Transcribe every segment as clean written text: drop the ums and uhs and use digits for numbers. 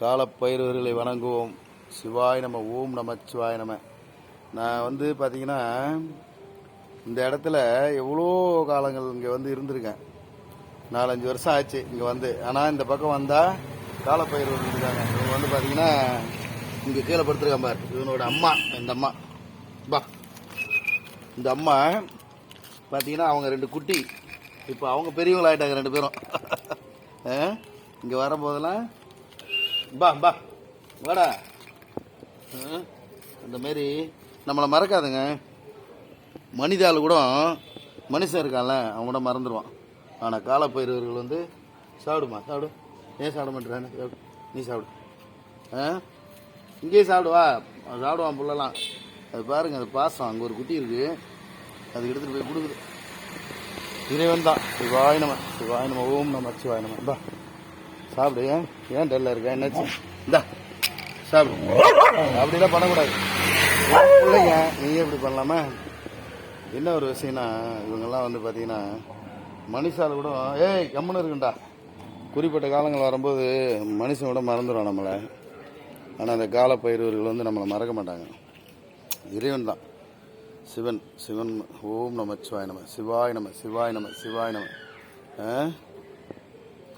காலப்பயிர்வர்களை வணங்குவோம். சிவாய நம. ஓம் நமச்சிவாய நம. நான் வந்து பார்த்தீங்கன்னா இந்த இடத்துல எவ்வளோ காலங்கள் இங்கே வந்து இருந்திருக்கேன். 4-5 வருஷம் ஆச்சு இங்கே வந்து. ஆனால் இந்த பக்கம் வந்தால் காலப்பயிர்வர்கள் இருக்காங்க. இவங்க வந்து பார்த்தீங்கன்னா இங்கே கீழே படுத்துருக்கான் பார். இவனோட அம்மா, இந்த அம்மா பா, இந்த அம்மா பார்த்தீங்கன்னா அவங்க 2 குட்டி. இப்போ அவங்க பெரியவங்களாயிட்டாங்க 2 பேரும். இங்கே வரும்போதெல்லாம் பா பா வாடா, அந்த மாரி நம்மளை மறக்காதுங்க. மனிதாள் கூட மனுஷன் இருக்கான்ல அவன் கூட மறந்துடுவான். ஆனால் காலப்பயிர்வர்கள் வந்து சாப்பிடுமா, சாப்பிடு. ஏன் சாப்பிட மாட்டேறானே, சாப்பிடு, நீ சாப்பிடு. இங்கேயே சாப்பிடுவா, சாப்பிடுவான் புள்ளலாம். அது பாருங்க, அது பாசம். அங்கே ஒரு குட்டி இருக்கு, அதுக்கு எடுத்துகிட்டு போய் கொடுக்குது. இறைவன் தான். சிவாய நம. சிவாய நம. ஓம் நம சிவாய நம. பா சாப்பிடு. ஏன் டல்ல இருக்க, என்னாச்சு? இந்தா சாப்பிடு. அப்படிலாம் பண்ணக்கூடாது பிள்ளைங்க. நீயே இப்படி பண்ணலாமா? என்ன ஒரு விஷயம்னா, இவங்கெல்லாம் வந்து பார்த்தீங்கன்னா மனுஷால் கூட கம்முன்னு இருக்குண்டா. குறிப்பிட்ட காலங்கள் வரும்போது மனுஷன் கூட மறந்துடும் நம்மளை. ஆனால் அந்த காலப்பயிர்வர்கள் வந்து நம்மளை மறக்க மாட்டாங்க. இறைவன் தான். சிவன். சிவன். ஓம் நம சிவாய நம. சிவாய நம. சிவாய நம. சிவாய நம.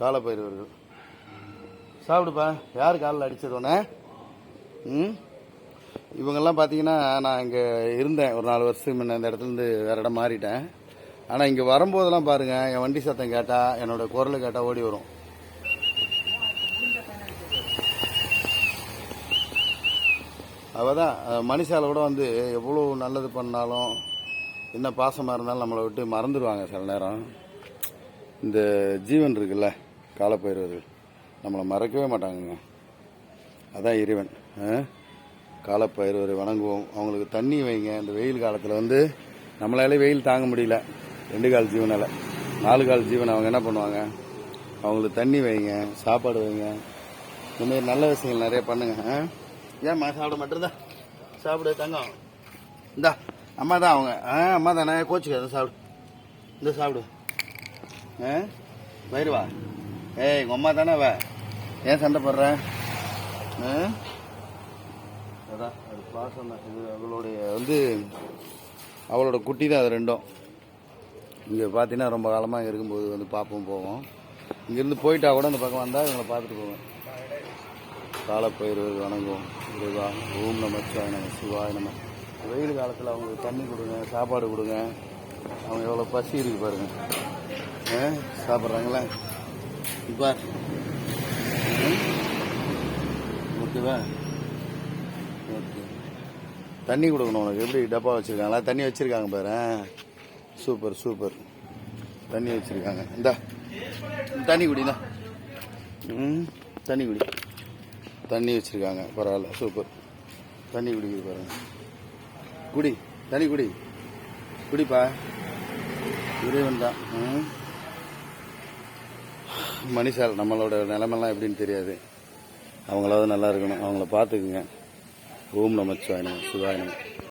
காலப்பயிர்வர்கள் சாப்பிடுப்பா. யார் காலில் அடித்ததோன்னே? இவங்கெல்லாம் பார்த்தீங்கன்னா நான் இங்கே இருந்தேன் ஒரு 4 வருஷம் முன்ன. இந்த இடத்துலேருந்து வேறு இடம் மாறிட்டேன். ஆனால் இங்கே வரும்போதெல்லாம் பாருங்கள், என் வண்டி சத்தம் கேட்டால், என்னோடய குரல் கேட்டால் ஓடி வரும். அவள் தான் மனுஷால கூட வந்து எவ்வளோ நல்லது பண்ணாலும், என்ன பாசமாக இருந்தாலும் நம்மளை விட்டு மறந்துடுவாங்க சில நேரம். இந்த ஜீவன் இருக்குல்ல, காலப்பயிர்வர்கள் நம்மளை மறக்கவே மாட்டாங்கங்க. அதான் இறைவன். காலப்பயிர்வரை வணங்குவோம். அவங்களுக்கு தண்ணி வைங்க. இந்த வெயில் காலத்தில் வந்து நம்மளால வெயில் தாங்க முடியல. 2 கால் ஜீவனால் 4 கால் ஜீவன் அவங்க என்ன பண்ணுவாங்க? அவங்களுக்கு தண்ணி வைங்க, சாப்பாடு வைங்க. இந்தமாரி நல்ல விஷயங்கள் நிறைய பண்ணுங்க. ஏம்மா சாப்பிட மாட்டேருந்தா? சாப்பிடு தங்கம். இந்தா அம்மா தான் அவங்க. அம்மா தானே, கோச்சுக்காத, சாப்பிடு. இந்த சாப்பிடு. வயிறுவா. உங்கள் அம்மா தானே அவ. ஏன் சண்டை போடுற? அதான் அது பாசம் தான். இது அவளுடைய வந்து அவளோட குட்டி தான் அது 2ம். இங்கே பார்த்தீங்கன்னா ரொம்ப காலமாக இங்கே இருக்கும்போது வந்து பார்ப்போம், போவோம். இங்கேருந்து போயிட்டா கூட இந்த பக்கம் வந்தால் இவங்களை பார்த்துட்டு போவேன். காலப்பயிர்வர்கள் வணங்குவோம். இறைவா. ஓம் நம சிவாய நம. சிவாய நம. வெயில் காலத்தில் அவங்களுக்கு தண்ணி கொடுங்க, சாப்பாடு கொடுங்க. அவங்க எவ்வளோ பசி இருக்கு பாருங்க. சாப்பிட்றாங்களே இப்போ. ஓகேவா? ஓகே. தண்ணி கொடுக்கணும் உனக்கு. எப்படி டப்பா வச்சுருக்காங்களா? தண்ணி வச்சுருக்காங்க பாரு. Super super. தண்ணி வச்சுருக்காங்க. இந்தா தண்ணி குடிண்ணா. தண்ணி குடி. தண்ணி வச்சுருக்காங்க, பரவாயில்ல, சூப்பர். தண்ணி குடிக்குது பாருங்க. குடி, தண்ணி குடி, குடிப்பா. இறைவன் தான். மனுஷால் நம்மளோட நிலைமெல்லாம் எப்படின்னு தெரியாது. அவங்களாவது நல்லா இருக்கணும். அவங்கள பார்த்துக்குங்க. ஓம் நமச்சிவாய நம. சிவாய நம.